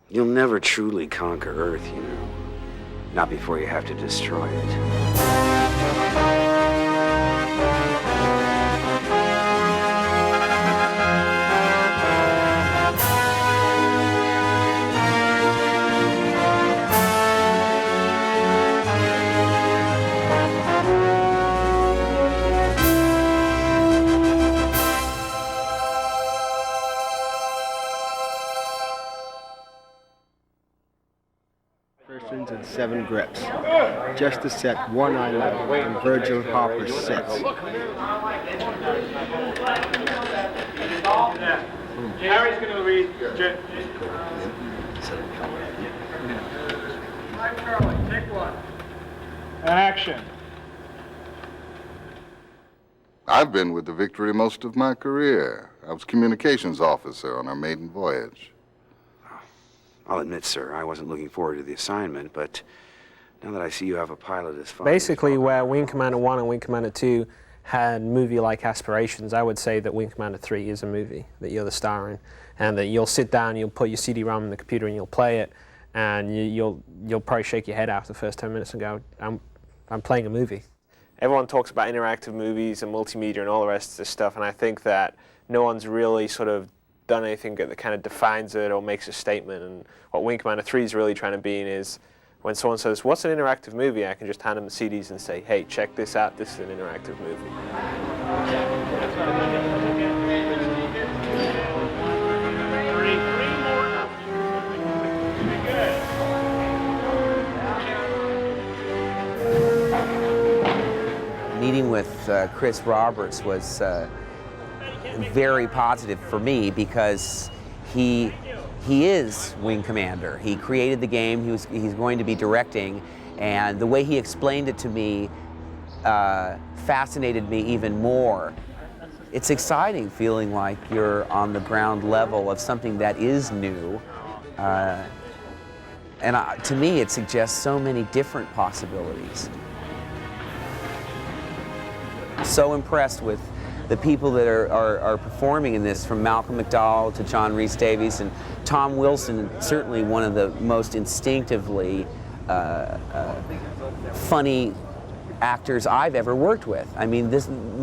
You'll never truly conquer Earth, you know. Not before you have to destroy it. And 7 grips, just to set one eye level on Virgil Harper's sets. Harry's going to read. Charlie, take one. Action. I've been with the Victory most of my career. I was communications officer on our maiden voyage. I'll admit, sir, I wasn't looking forward to the assignment, but now that I see you have a pilot as far basically, where Wing Commander 1 and Wing Commander 2 had movie-like aspirations, I would say that Wing Commander 3 is a movie that you're the star in, and that you'll sit down, you'll put your CD-ROM in the computer and you'll play it, and you'll probably shake your head after the first 10 minutes and go, I'm playing a movie. Everyone talks about interactive movies and multimedia and all the rest of this stuff, and I think that no one's really sort of done anything that kind of defines it or makes a statement. And what Wing Commander 3 is really trying to be is when someone says, what's an interactive movie? I can just hand them the CDs and say, hey, check this out, this is an interactive movie. Meeting with Chris Roberts was very positive for me because he is Wing Commander. He created the game, he's going to be directing, and the way he explained it to me fascinated me even more. It's exciting feeling like you're on the ground level of something that is new. To me, it suggests so many different possibilities. So impressed with the people that are performing in this, from Malcolm McDowell to John Rhys-Davies, and Tom Wilson, certainly one of the most instinctively funny actors I've ever worked with. I mean,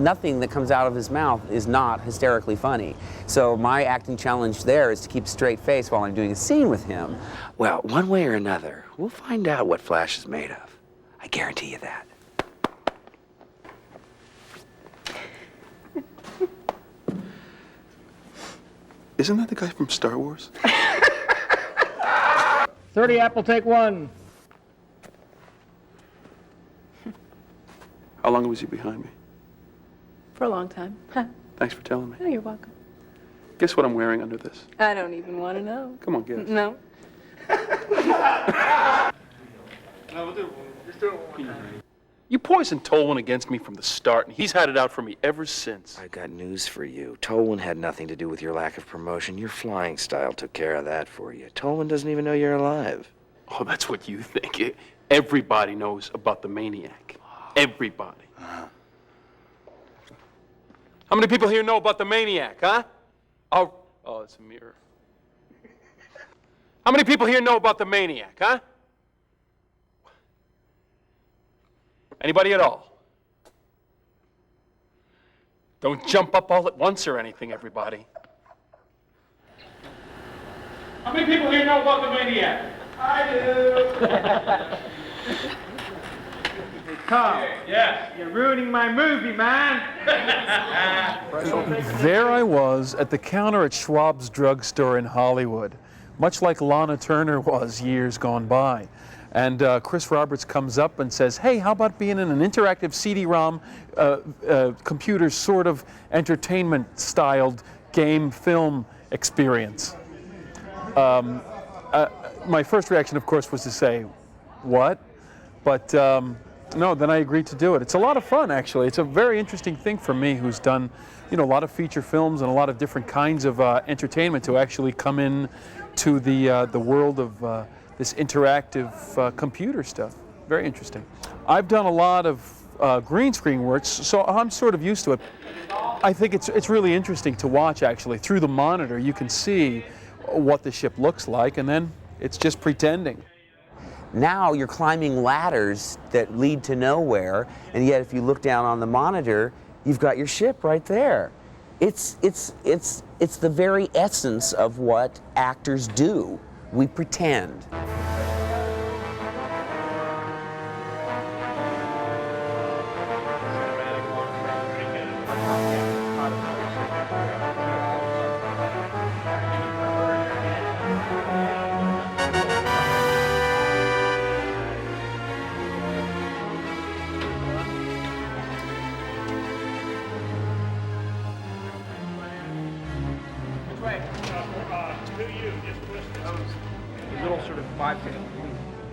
nothing that comes out of his mouth is not hysterically funny. So my acting challenge there is to keep a straight face while I'm doing a scene with him. Well, one way or another, we'll find out what Flash is made of. I guarantee you that. Isn't that the guy from Star Wars? 30 Apple, take one. How long was he behind me? For a long time. Thanks for telling me. Oh, you're welcome. Guess what I'm wearing under this? I don't even want to know. Come on, guess. No. No, we'll do it. Just do it one more time. You poisoned Tolwyn against me from the start, and he's had it out for me ever since. I got news for you. Tolwyn had nothing to do with your lack of promotion. Your flying style took care of that for you. Tolwyn doesn't even know you're alive. Oh, that's what you think. Everybody knows about the maniac. Everybody. How many people here know about the maniac, huh? Oh, it's a mirror. How many people here know about the maniac, huh? Anybody at all? Don't jump up all at once or anything, everybody. How many people here know about the maniac? I do. Tom, Yes. you're ruining my movie, man. There I was at the counter at Schwab's drugstore in Hollywood, much like Lana Turner was years gone by. And Chris Roberts comes up and says, hey, how about being in an interactive CD-ROM computer sort of entertainment-styled game film experience? My first reaction, of course, was to say, what? But no, then I agreed to do it. It's a lot of fun, actually. It's a very interesting thing for me, who's done, you know, a lot of feature films and a lot of different kinds of entertainment, to actually come in to the world of this interactive computer stuff. Very interesting. I've done a lot of green screen works, so I'm sort of used to it. I think it's really interesting to watch, actually. Through the monitor, you can see what the ship looks like, and then It's just pretending. Now you're climbing ladders that lead to nowhere, and yet if you look down on the monitor, you've got your ship right there. It's the very essence of what actors do. We pretend.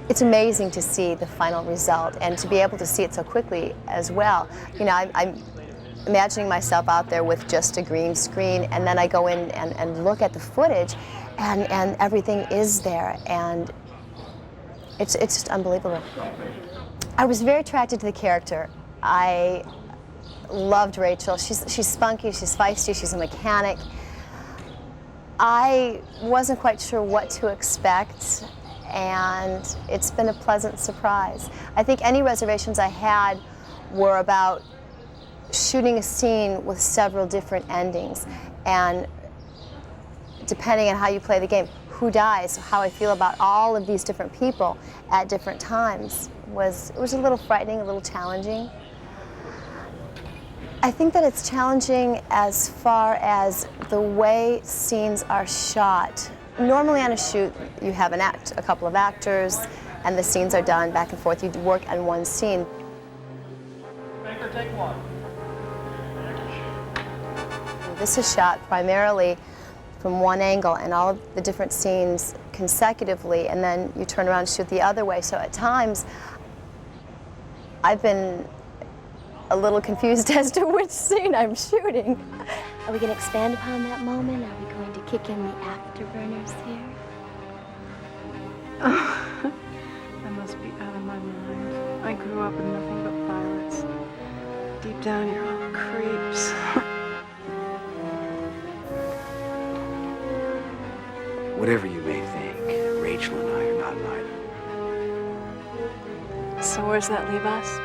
It's amazing to see the final result and to be able to see it so quickly as well. You know, I'm imagining myself out there with just a green screen, and then I go in and look at the footage, and everything is there, and it's just unbelievable. I was very attracted to the character. I loved Rachel. She's spunky, she's feisty, she's a mechanic. I wasn't quite sure what to expect, and it's been a pleasant surprise. I think any reservations I had were about shooting a scene with several different endings, and depending on how you play the game, who dies, how I feel about all of these different people at different times it was a little frightening, a little challenging. I think that it's challenging as far as the way scenes are shot. Normally on a shoot, you have a couple of actors, and the scenes are done back and forth. You work on one scene. Take one. This is shot primarily from one angle, and all of the different scenes consecutively, and then you turn around and shoot the other way. So at times, I've been a little confused as to which scene I'm shooting. Are we going to expand upon that moment? Are we going to kick in the afterburners here? Oh, I must be out of my mind. I grew up with nothing but violets. Deep down, you're all creeps. Whatever you may think, Rachel and I are not neither. So where's that leave us?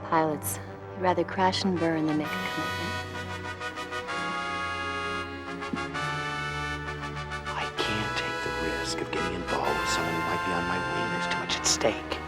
Pilots, you'd rather crash and burn than make a commitment. I can't take the risk of getting involved with someone who might be on my wing. There's too much at stake.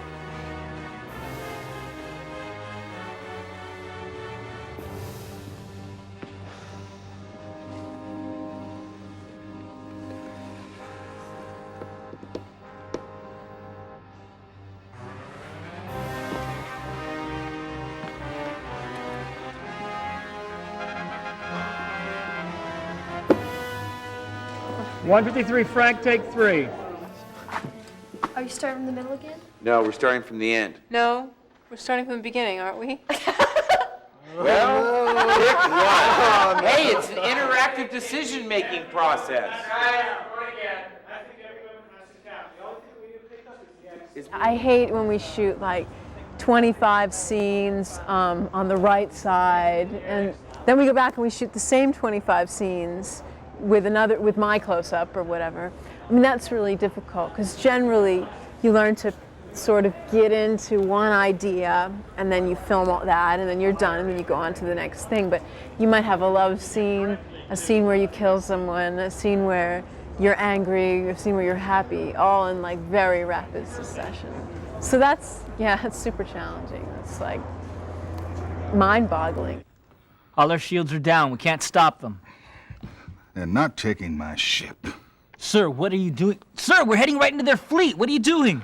.153, Frank, take 3. Are you starting from the middle again? No, we're starting from the end. No, we're starting from the beginning, aren't we? Well, pick one. Hey, it's an interactive decision-making process. I hate when we shoot like 25 scenes on the right side, and then we go back and we shoot the same 25 scenes with my close-up or whatever. I mean, that's really difficult because generally you learn to sort of get into one idea and then you film all that and then you're done and then you go on to the next thing. But you might have a love scene, a scene where you kill someone, a scene where you're angry, a scene where you're happy, all in like very rapid succession. So it's super challenging. It's like mind-boggling. All our shields are down. We can't stop them. They're not taking my ship. Sir, what are you doing? Sir, we're heading right into their fleet. What are you doing?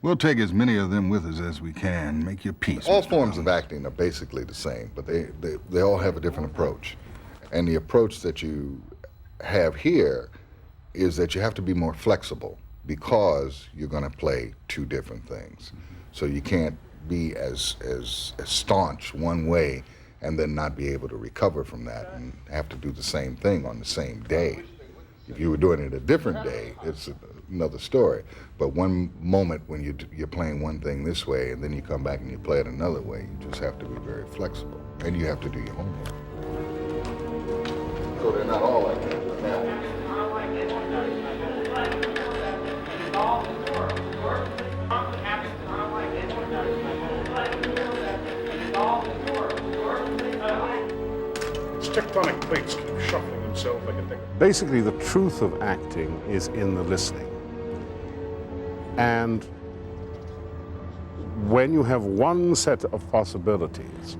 We'll take as many of them with us as we can. Make your peace. All Mr. forms Brown. of acting are basically the same, but they all have a different approach. And the approach that you have here is that you have to be more flexible because you're going to play two different things. So you can't be as staunch one way and then not be able to recover from that and have to do the same thing on the same day. If you were doing it a different day, it's another story. But one moment when you're playing one thing this way and then you come back and you play it another way, you just have to be very flexible. And you have to do your homework. so they're not all like that. Now, tectonic plates keep shuffling themselves like a thing. Basically, the truth of acting is in the listening. And when you have one set of possibilities,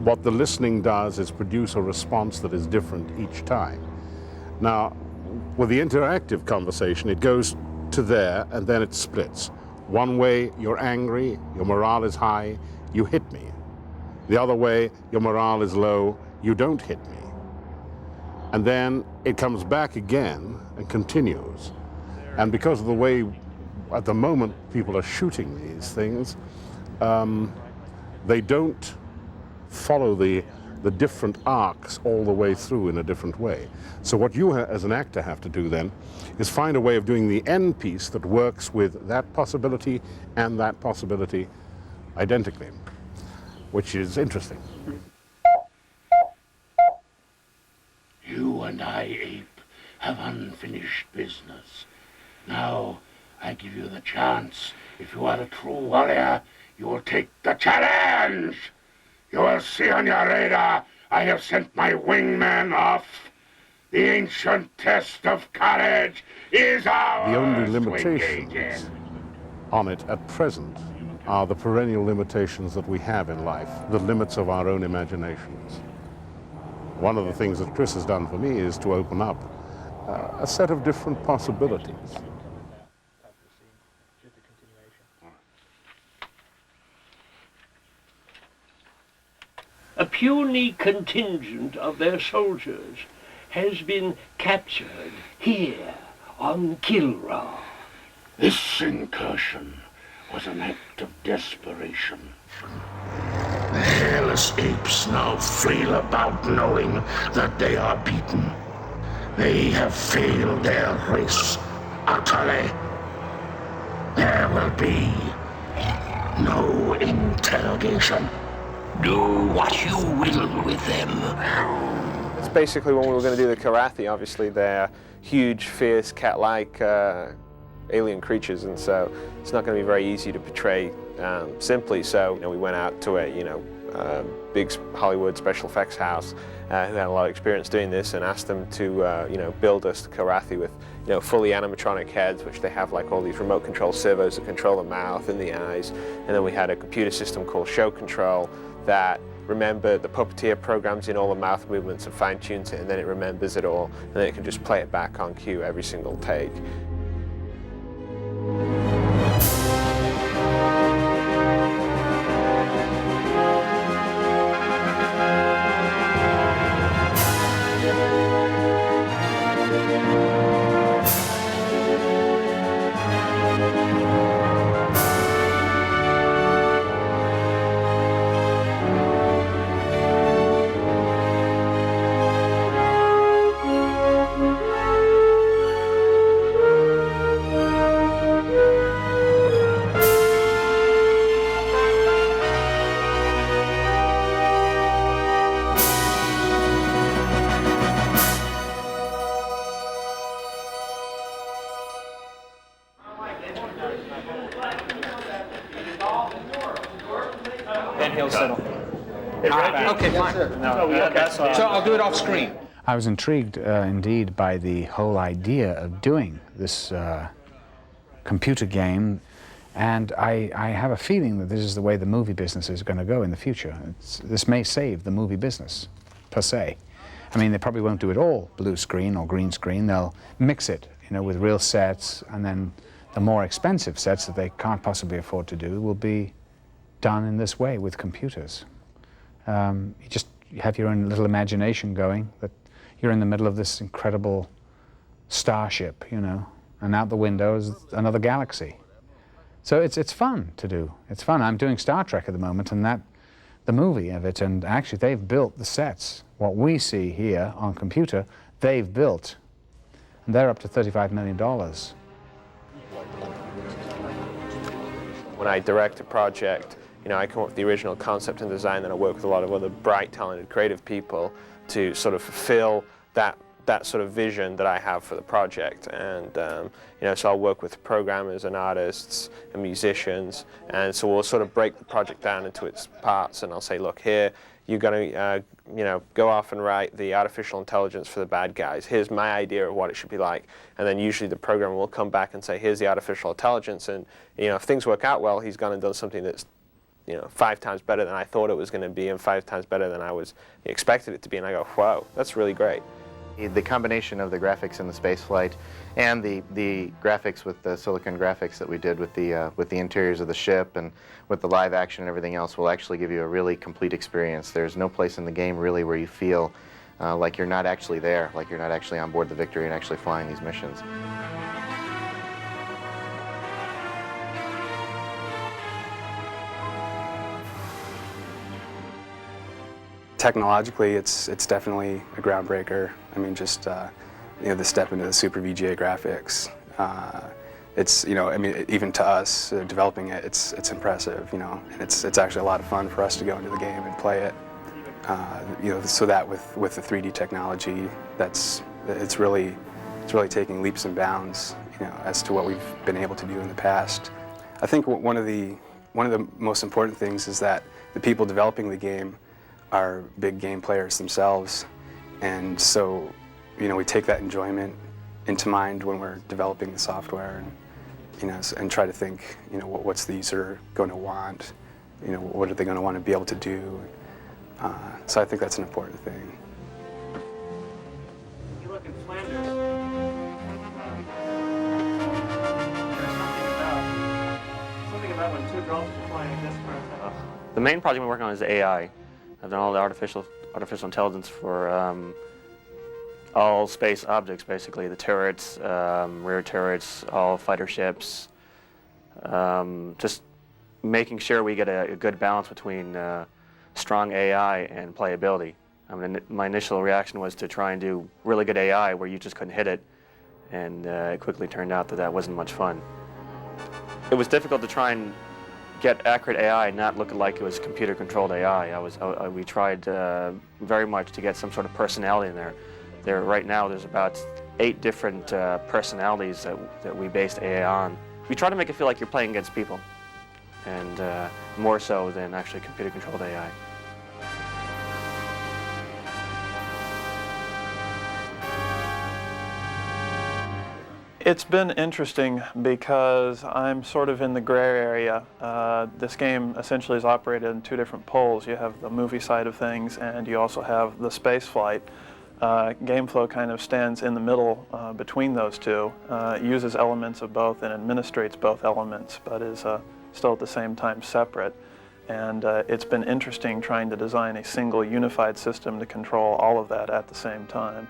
what the listening does is produce a response that is different each time. Now, with the interactive conversation, it goes to there and then it splits. One way, you're angry, your morale is high, you hit me. The other way, your morale is low, you don't hit me. And then it comes back again and continues. And because of the way, at the moment, people are shooting these things, they don't follow the different arcs all the way through in a different way. So what you as an actor have to do then is find a way of doing the end piece that works with that possibility and that possibility identically, which is interesting. You and I, Ape, have unfinished business. Now, I give you the chance. If you are a true warrior, you will take the challenge. You will see on your radar, I have sent my wingman off. The ancient test of courage is ours. The only limitations on it at present are the perennial limitations that we have in life, the limits of our own imaginations. One of the things that Chris has done for me is to open up a set of different possibilities. A puny contingent of their soldiers has been captured here on Kilra. This incursion was an act of desperation. The hairless apes now flail about knowing that they are beaten. They have failed their race utterly. There will be no interrogation. Do what you will with them. It's basically when we were going to do the Karathi, obviously they're huge, fierce, cat-like alien creatures, and so it's not going to be very easy to portray simply. So we went out to a big Hollywood special effects house who had a lot of experience doing this, and asked them to build us the Karathi with fully animatronic heads, which they have like all these remote control servos that control the mouth and the eyes, and then we had a computer system called Show Control that remembered the puppeteer programs in all the mouth movements and fine-tunes it, and then it remembers it all, and then it can just play it back on cue every single take. Then he'll settle. Okay, fine. So I'll do it off screen. I was intrigued indeed by the whole idea of doing this computer game, and I have a feeling that this is the way the movie business is going to go in the future. This may save the movie business, per se. I mean, they probably won't do it all blue screen or green screen. They'll mix it, with real sets, and then the more expensive sets that they can't possibly afford to do will be done in this way with computers. You just have your own little imagination going, that you're in the middle of this incredible starship, and out the window is another galaxy. So it's fun to do. It's fun. I'm doing Star Trek at the moment, and the movie of it, and actually they've built the sets. What we see here on computer, they've built, and they're up to $35 million. When I direct a project, I come up with the original concept and design, then I work with a lot of other bright, talented, creative people to sort of fulfill that sort of vision that I have for the project. And you know, so I'll work with programmers and artists and musicians, and so we'll sort of break the project down into its parts, and I'll say, look, here you're going to you know, go off and write the artificial intelligence for the bad guys. Here's my idea of what it should be like, and then usually the programmer will come back and say, here's the artificial intelligence, and you know, if things work out well, he's gone and done something that's, you know, 5 times better than I thought it was going to be, and 5 times better than I expected it to be, and I go, wow, that's really great. The combination of the graphics in the spaceflight and the graphics with the silicon graphics that we did with the interiors of the ship and with the live action and everything else will actually give you a really complete experience. There's no place in the game really where you feel like you're not actually there, like you're not actually on board the Victory and actually flying these missions. Technologically, it's definitely a groundbreaker. I mean, just you know, the step into the Super VGA graphics. It's, you know, I mean, even to us developing it, it's impressive, you know, and it's actually a lot of fun for us to go into the game and play it. You know, so that with the 3D technology, it's really taking leaps and bounds, you know, as to what we've been able to do in the past. I think one of the most important things is that the people developing the game are big game players themselves, and so, you know, we take that enjoyment into mind when we're developing the software, and you know, and try to think, you know, what's the user going to want, you know, what are they going to want to be able to do. So I think that's an important thing. You look in Flanders. Something about when 2 drops are flying this kind. The main project we're working on is AI. I've done all the artificial intelligence for all space objects, basically. The turrets, rear turrets, all fighter ships. Just making sure we get a good balance between strong AI and playability. I mean, my initial reaction was to try and do really good AI where you just couldn't hit it, and it quickly turned out that wasn't much fun. It was difficult to try and get accurate AI and not look like it was computer-controlled AI. We tried very much to get some sort of personality in there. Right now, there's about 8 different personalities that we based AI on. We try to make it feel like you're playing against people, and more so than actually computer-controlled AI. It's been interesting because I'm sort of in the gray area. This game essentially is operated in 2 different poles. You have the movie side of things, and you also have the space flight. GameFlow kind of stands in the middle between those 2, uses elements of both and administrates both elements, but is still at the same time separate. And it's been interesting trying to design a single unified system to control all of that at the same time.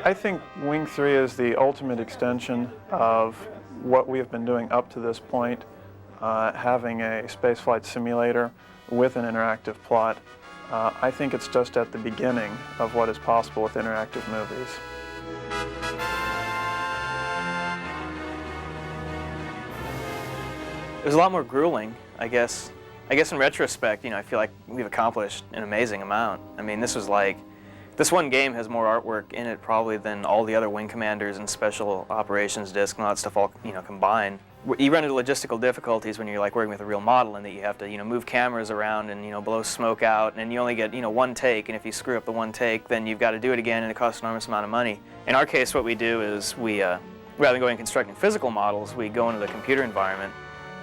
I think Wing 3 is the ultimate extension of what we have been doing up to this point, having a spaceflight simulator with an interactive plot. I think it's just at the beginning of what is possible with interactive movies. It was a lot more grueling, I guess. I guess in retrospect, you know, I feel like we've accomplished an amazing amount. I mean, this one game has more artwork in it probably than all the other Wing Commanders and Special Operations discs and all that stuff all, you know, combined. You run into logistical difficulties when you're like working with a real model, and that you have to, you know, move cameras around and, you know, blow smoke out, and you only get, you know, 1 take, and if you screw up the 1 take, then you've got to do it again, and it costs an enormous amount of money. In our case, what we do is rather than going and constructing physical models, we go into the computer environment,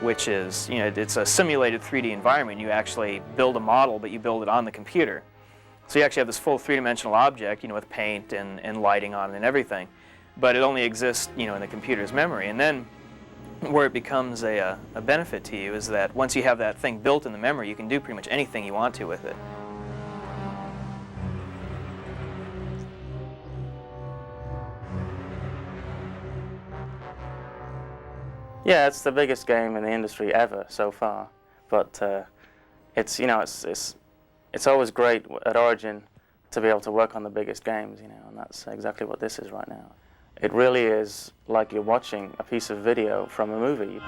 which is, you know, it's a simulated 3D environment. You actually build a model, but you build it on the computer. So you actually have this full 3-dimensional object, you know, with paint and lighting on it and everything, but it only exists, you know, in the computer's memory. And then where it becomes a benefit to you is that once you have that thing built in the memory, you can do pretty much anything you want to with it. Yeah, it's the biggest game in the industry ever so far, but it's, you know, it's always great at Origin to be able to work on the biggest games, you know, and that's exactly what this is right now. It really is like you're watching a piece of video from a movie.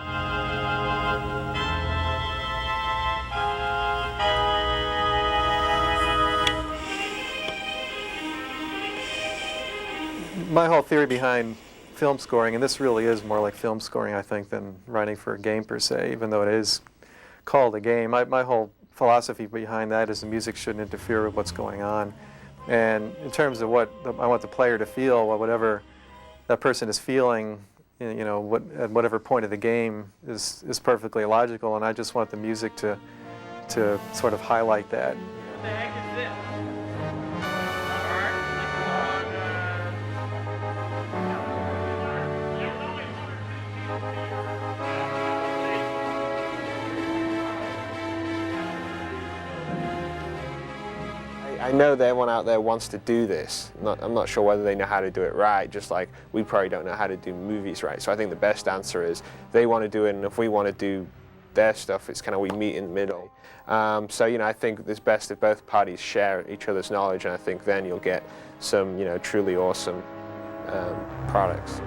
my whole theory behind film scoring, and this really is more like film scoring, I think, than writing for a game per se, even though it is called a game. My whole philosophy behind that is the music shouldn't interfere with what's going on. And in terms of what I want the player to feel, well, whatever that person is feeling, you know, at whatever point of the game is perfectly logical, and I just want the music to sort of highlight that. What the heck is this? I know that everyone out there wants to do this. I'm not sure whether they know how to do it right, just like we probably don't know how to do movies right. So I think the best answer is they want to do it, and if we want to do their stuff, it's kind of we meet in the middle. So, you know, I think it's best if both parties share each other's knowledge, and I think then you'll get some, you know, truly awesome products.